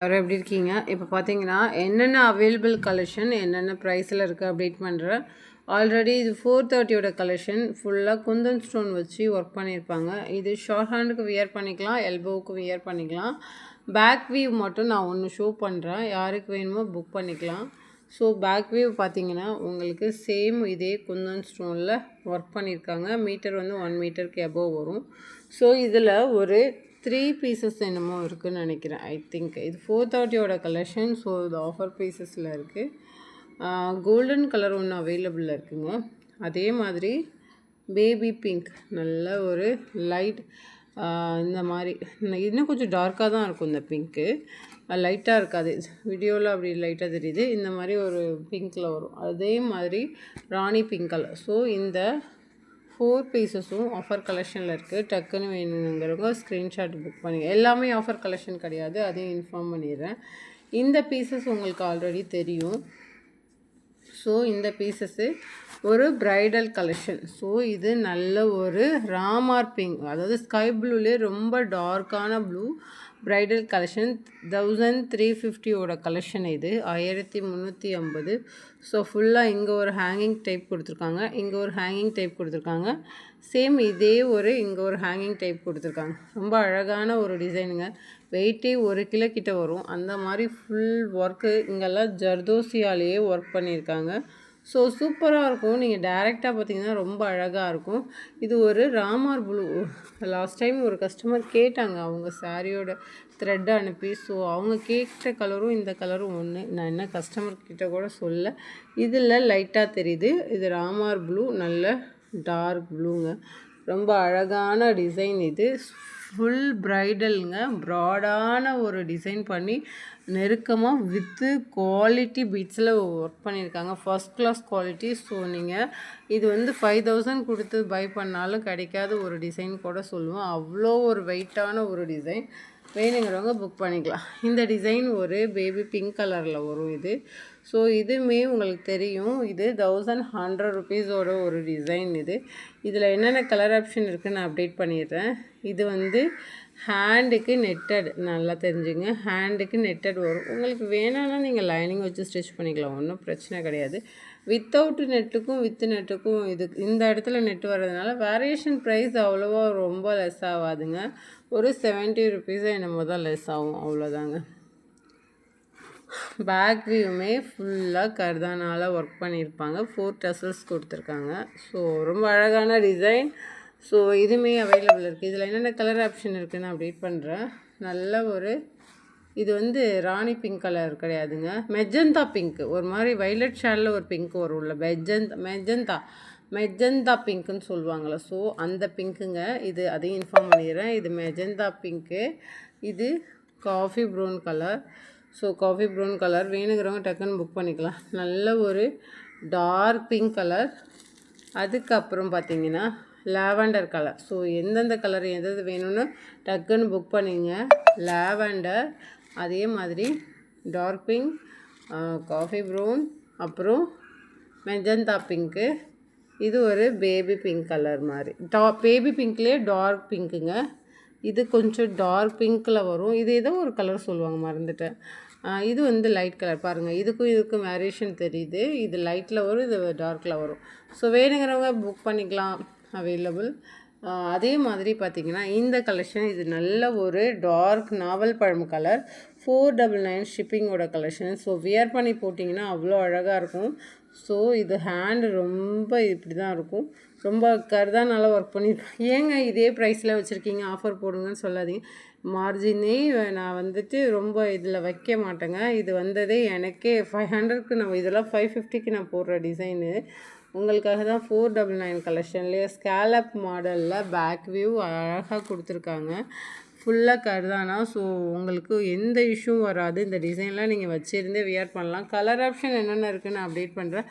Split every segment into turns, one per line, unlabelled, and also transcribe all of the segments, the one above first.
எல்லாரும் எப்படி இருக்கீங்க? இப்போ பார்த்தீங்கன்னா என்னென்ன அவைலபிள் கலெக்ஷன் என்னென்ன ப்ரைஸில் இருக்குது அப்டேட் பண்ணுறேன். ஆல்ரெடி இது 430யோட கலெக்ஷன் ஃபுல்லாக குந்தன் ஸ்டோன் வச்சு ஒர்க் பண்ணியிருப்பாங்க. இது ஷார்ட் ஹேண்டுக்கு வியர் பண்ணிக்கலாம், எல்போவுக்கு வியர் பண்ணிக்கலாம். பேக் வியூ மட்டும் நான் ஒன்று ஷோ பண்ணுறேன், யாருக்கு வேணுமோ புக் பண்ணிக்கலாம். ஸோ பேக் வியூ பார்த்தீங்கன்னா உங்களுக்கு சேம் இதே குந்தன் ஸ்டோனில் ஒர்க் பண்ணியிருக்காங்க. மீட்டர் வந்து 1 மீட்டருக்கு எபோவ் வரும். ஸோ இதில் ஒரு 3 பீசஸ் என்னமோ இருக்குதுன்னு நினைக்கிறேன். ஐ திங்க் இது 430யோட கலெக்ஷன். ஸோ இது ஆஃபர் பீசஸில் இருக்குது. கோல்டன் கலர் ஒன்று அவைலபிளில் இருக்குங்க. அதே மாதிரி பேபி பிங்க் நல்ல ஒரு லைட், இந்த மாதிரி இன்னும் கொஞ்சம் டார்க்காக தான் இருக்கும். இந்த பிங்க்கு லைட்டாக இருக்காது, வீடியோவில் அப்படி லைட்டாக தெரியுது. இந்த மாதிரி ஒரு பிங்க்கில் வரும். அதே மாதிரி ராணி பிங்க் கலர். ஸோ இந்த 4 பீசஸும் ஆஃபர் கலெக்ஷனில் இருக்குது. டக்குன்னு வேணுங்கிறவங்க ஸ்க்ரீன்ஷாட் புக் பண்ணி, எல்லாமே ஆஃபர் கலெக்ஷன் கிடையாது, அதையும் இன்ஃபார்ம் பண்ணிடுறேன். இந்த பீசஸ் உங்களுக்கு ஆல்ரெடி தெரியும். ஸோ இந்த பீசஸ்ஸு ஒரு ப்ரைடல் கலெக்ஷன். ஸோ இது நல்ல ஒரு ராமார் பிங்க், அதாவது ஸ்கை ப்ளூலே ரொம்ப டார்க்கான ப்ளூ ப்ரைடல் கலெக்ஷன். 1350யோட கலெக்ஷன் இது 1350. ஸோ ஃபுல்லாக இங்கே ஒரு ஹேங்கிங் டைப் கொடுத்துருக்காங்க, இங்கே ஒரு ஹேங்கிங் டைப் கொடுத்துருக்காங்க. சேம் இதே ஒரு இங்கே ஒரு ஹேங்கிங் டைப் கொடுத்துருக்காங்க. ரொம்ப அழகான ஒரு டிசைனுங்க. வெயிட்டே 1 கிலோ கிட்ட வரும். அந்த மாதிரி ஃபுல் ஒர்க்கு இங்கெல்லாம் ஜர்தோசியாலேயே ஒர்க் பண்ணியிருக்காங்க. ஸோ சூப்பராக இருக்கும். நீங்கள் டைரெக்டாக பார்த்தீங்கன்னா ரொம்ப அழகாக இருக்கும். இது ஒரு ராமர் ப்ளூ. லாஸ்ட் டைம் ஒரு கஸ்டமர் கேட்டாங்க அவங்க சாரியோட த்ரெட்டை அனுப்பி. ஸோ அவங்க கேட்ட கலரும் இந்த கலரும் ஒன்று. நான் என்ன கஸ்டமர்கிட்ட கூட சொல்ல, இதில் லைட்டாக தெரியுது. இது ராமர் ப்ளூ, நல்ல டார்க் ப்ளூங்க. ரொம்ப அழகான டிசைன் இது. ஃபுல் ப்ரைடலுங்க. ப்ராடான ஒரு டிசைன் பண்ணி நெருக்கமாக வித்து குவாலிட்டி பீட்ஸில் ஒர்க் பண்ணியிருக்காங்க. First class quality. ஸோ நீங்கள் இது வந்து 5000 கொடுத்து பை பண்ணாலும் கிடைக்காத ஒரு டிசைன் கூட சொல்லுவோம். அவ்வளோ ஒரு வெயிட்டான ஒரு டிசைன். வேணுங்கிறவங்க புக் பண்ணிக்கலாம். இந்த டிசைன் ஒரு பேபி பிங்க் கலரில் வரும் இது. ஸோ இதுவுமே உங்களுக்கு தெரியும், இது 1100 ருபீஸோட ஒரு டிசைன் இது. இதில் என்னென்ன கலர் ஆப்ஷன் இருக்குதுன்னு நான் அப்டேட் பண்ணிடுறேன். இது வந்து ஹேண்டுக்கு நெட்டட், நல்லா தெரிஞ்சுங்க. ஹேண்டுக்கு நெட்டட் வரும். உங்களுக்கு வேணான்னா நீங்கள் லைனிங் வச்சு ஸ்டிச் பண்ணிக்கலாம், ஒன்றும் பிரச்சனை கிடையாது. வித்தவுட் நெட்டுக்கும் வித் நெட்டுக்கும் இது இந்த இடத்துல நெட் வர்றதுனால வேரியேஷன் ப்ரைஸ் அவ்வளோவா ரொம்ப லெஸ் ஆகாதுங்க. ஒரு 70 ருபீஸை என்னமோ தான் லெஸ் ஆகும், அவ்வளோதாங்க. பேக் வியூமே ஃபுல்லாக கர்தானால் ஒர்க் பண்ணியிருப்பாங்க. 4 டசல்ஸ் கொடுத்துருக்காங்க. ஸோ ரொம்ப அழகான டிசைன். ஸோ இதுவுமே அவைலபிள் இருக்குது. இதில் என்னென்ன கலர் ஆப்ஷன் இருக்குதுன்னு அப்டேட் பண்ணுறேன். நல்ல ஒரு, இது வந்து ராணி பிங்க் கலர் கிடையாதுங்க, மெஜந்தா பிங்க். ஒரு மாதிரி வைலட் ஷேடில் ஒரு பிங்க் வரும்ல, மெஜந்தா பிங்க்குன்னு சொல்லுவாங்களே. ஸோ அந்த பிங்க்குங்க இது. அதையும் இன்ஃபார்ம் பண்ணிடுறேன். இது மெஜந்தா பிங்க்கு. இது coffee brown colour. So coffee brown colour வேணுங்கிறவங்க டக்குன்னு புக் பண்ணிக்கலாம். நல்ல ஒரு டார்க் பிங்க் கலர். அதுக்கப்புறம் பார்த்தீங்கன்னா லாவெண்டர் கலர். ஸோ எந்தெந்த கலர் எது வேணும்னு டக்குன்னு புக் பண்ணிங்க. லாவெண்டர், அதே மாதிரி டார்க் பிங்க், காஃபி ப்ரௌன், அப்புறம் மெஜந்தா பிங்க்கு. இது ஒரு பேபி பிங்க் கலர் மாதிரி, பேபி பிங்க்லேயே டார்க் பிங்க்குங்க. இது கொஞ்சம் டார்க் பிங்க்கில் வரும். இது ஏதோ ஒரு கலர் சொல்லுவாங்க, மறந்துட்டேன். இது வந்து லைட் கலர். பாருங்கள், இதுக்கும் வேரியேஷன் தெரியுது. இது லைட்டில் வரும், இது டார்க்கில் வரும். ஸோ வேணுங்கிறவங்க புக் பண்ணிக்கலாம், அவைலபிள். அதே மாதிரி பார்த்திங்கன்னா இந்த கலெக்ஷன், இது நல்ல ஒரு டார்க் நாவல் பழம் கலர். 499 ஷிப்பிங்கோட கலெக்ஷன். ஸோ வியர் பண்ணி போட்டிங்கன்னா அவ்வளோ அழகாக இருக்கும். ஸோ இது ஹேண்டு ரொம்ப இப்படி தான் இருக்கும். ரொம்ப கர்தானால ஒர்க் பண்ணியிருப்பேன். ஏங்க இதே ப்ரைஸில் வச்சுருக்கீங்க, ஆஃபர் போடுங்கன்னு சொல்லாதீங்க. மார்ஜினே நான் வந்துட்டு ரொம்ப இதில் வைக்க மாட்டேங்க. இது வந்ததே எனக்கே 500க்கு, நான் இதெல்லாம் 550க்கு நான் போடுற டிசைனு. உங்களுக்காக தான் 499 கலெக்ஷன்லேயே ஸ்கேலப் மாடலில் பேக் வியூ அழகாக கொடுத்துருக்காங்க. ஃபுல்லாக கர்தானா. ஸோ உங்களுக்கு எந்த இஷ்யூவும் வராது. இந்த டிசைன்லாம் நீங்கள் வச்சுருந்தே வியர் பண்ணலாம். கலர் ஆப்ஷன் என்னென்ன இருக்குதுன்னு நான் அப்டேட் பண்ணுறேன்.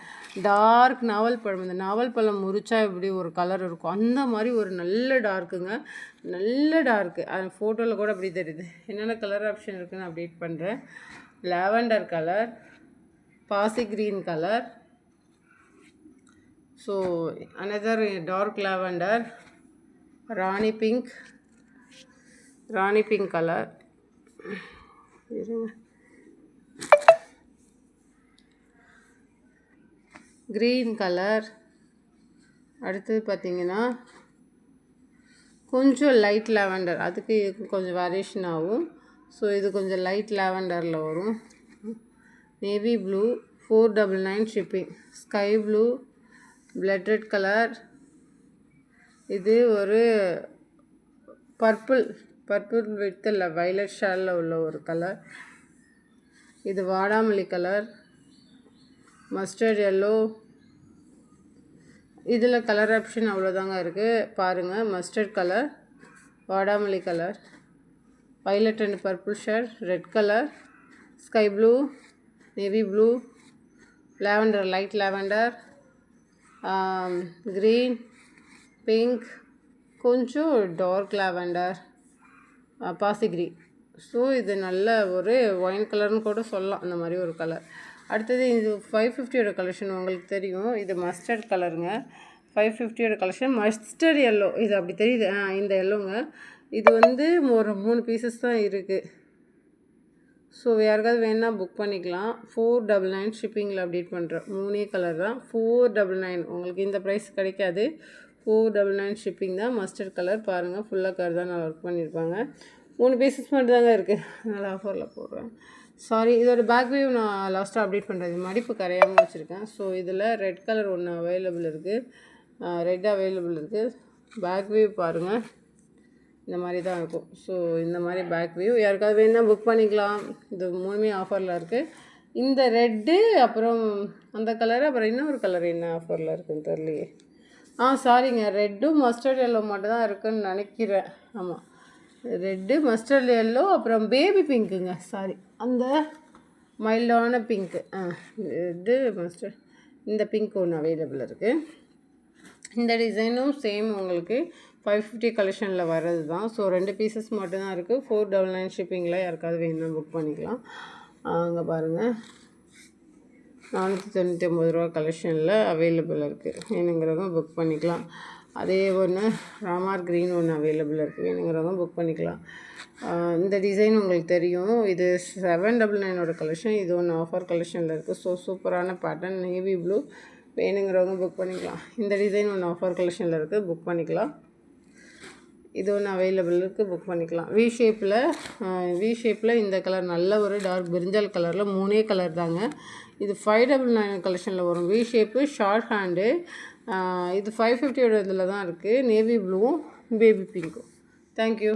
டார்க் நாவல் பழம், இந்த நாவல் பழம் முறிச்சா இப்படி ஒரு கலர் இருக்கும், அந்த மாதிரி ஒரு நல்ல டார்க்குங்க, நல்ல டார்க்கு. அது ஃபோட்டோவில் கூட அப்படி தெரியுது. என்னென்ன கலர் ஆப்ஷன் இருக்குதுன்னு அப்டேட் பண்ணுறேன். லாவெண்டர் கலர், பாசி green colour, so another dark lavender, ராணி பிங்க் கலர், இருங்க. Green colour. அடுத்தது பார்த்திங்கன்னா கொஞ்சம் லைட் லாவெண்டர், அதுக்கு இதுக்கு கொஞ்சம் வேரியேஷன் ஆகும். ஸோ இது கொஞ்சம் லைட் லாவெண்டரில் வரும். Navy blue 499 shipping. Sky blue, blood red colour. இது ஒரு பர்பிள் வித் வைலட் ஷேடில் உள்ள ஒரு கலர். இது வாடாமல்லி கலர், மஸ்டர்ட் எல்லோ. இதில் கலர் ஆப்ஷன் அவ்வளோதாங்க இருக்குது பாருங்கள். மஸ்டர்ட் கலர், வாடாமல்லி colour, violet and purple shade, red colour, sky blue, navy blue, lavender, light lavender, green, pink, கொஞ்சம் டார்க் லாவெண்டர், பாசிகிரி. ஸோ இது நல்ல ஒரு ஒயின் கலர்னு கூட சொல்லலாம், அந்த மாதிரி ஒரு கலர். அடுத்தது இது 550யோட கலெக்ஷன் உங்களுக்கு தெரியும். இது மஸ்டர்ட் கலருங்க. 550யோட கலெக்ஷன் மஸ்டர்ட் எல்லோ. இது அப்படி தெரியுது, இந்த எல்லோங்க. இது வந்து ஒரு 3 பீசஸ் தான் இருக்குது. ஸோ யாருக்காவது வேணால் புக் பண்ணிக்கலாம். 499 ஷிப்பிங்கில் அப்டேட் பண்ணுறேன். 3 கலர் தான், 499. உங்களுக்கு இந்த ப்ரைஸ் கிடைக்காது. 499 ஷிப்பிங் தான். மஸ்டர்ட் கலர் பாருங்கள், ஃபுல்லாக கலர் தான் நல்லா ஒர்க் பண்ணியிருப்பாங்க. 3 பீசஸ் மட்டும் தாங்க இருக்குது. நல்லா ஆஃபரில் போடுறேன். சாரி, இதோட பேக் வியூ நான் லாஸ்ட்டாக அப்டேட் பண்ணுறது. மடிப்பு கரையாமல் வச்சுருக்கேன். ஸோ இதில் ரெட் கலர் ஒன்று அவைலபிள் இருக்குது, ரெட் அவைலபிள் இருக்குது. பேக் வியூ பாருங்கள், இந்த மாதிரி தான் இருக்கும். ஸோ இந்த மாதிரி பேக் வியூ யாருக்காவது வேணால் புக் பண்ணிக்கலாம். இது 3மே ஆஃபரில் இருக்குது. இந்த ரெட்டு, அப்புறம் அந்த கலரு, அப்புறம் இன்னொரு கலர் என்ன ஆஃபரில் இருக்குதுன்னு தெரியலையே. சாரிங்க, ரெட்டும் மஸ்டர்ட் எல்லோ மட்டும் தான் இருக்குதுன்னு நினைக்கிறேன். ஆமாம், ரெட்டு, மஸ்டர்ட் எல்லோ, அப்புறம் பேபி பிங்க்குங்க. சாரி, அந்த மைல்டான பிங்க்கு. ரெட்டு, மஸ்டர்ட், இந்த பிங்க் ஒன்று அவைலபிள் இருக்குது. இந்த டிசைனும் சேம் உங்களுக்கு 550 கலெக்ஷனில் வர்றது தான். ஸோ 2 பீசஸ் மட்டும்தான் இருக்குது. 499 ஷிப்பிங்கில் யாருக்காவது வேணும்னா புக் பண்ணிக்கலாம். அங்கே பாருங்கள், 499 ரூபா கலெக்ஷனில் அவைலபிள் இருக்குது. வேணுங்கிறவங்க புக் பண்ணிக்கலாம். அதே ஒன்று ராமர் க்ரீன் ஒன்று அவைலபிள் இருக்குது. வேணுங்கிறவங்க புக் பண்ணிக்கலாம். இந்த டிசைன் உங்களுக்கு தெரியும். இது 799ஓட கலெக்ஷன். இது ஒன்று ஆஃபர் கலெக்ஷனில் இருக்குது. ஸோ சூப்பரான பேட்டர்ன், நேவி ப்ளூ. வேணுங்கிறவங்க புக் பண்ணிக்கலாம். இந்த டிசைன் ஒன்று ஆஃபர் கலெக்ஷனில் இருக்குது, புக் பண்ணிக்கலாம். இது ஒன்று அவைலபிள் இருக்குது, புக் பண்ணிக்கலாம். வி ஷேப்பில் இந்த கலர் நல்ல ஒரு டார்க் பிரிஞ்சால் கலரில் 3 கலர் தாங்க. இது 599 கலெக்ஷனில் வரும். V shape, short hand. இது 550ஓட இதில் தான் இருக்குது. நேவி ப்ளூவும் பேபி பிங்க்கும். தேங்க்யூ.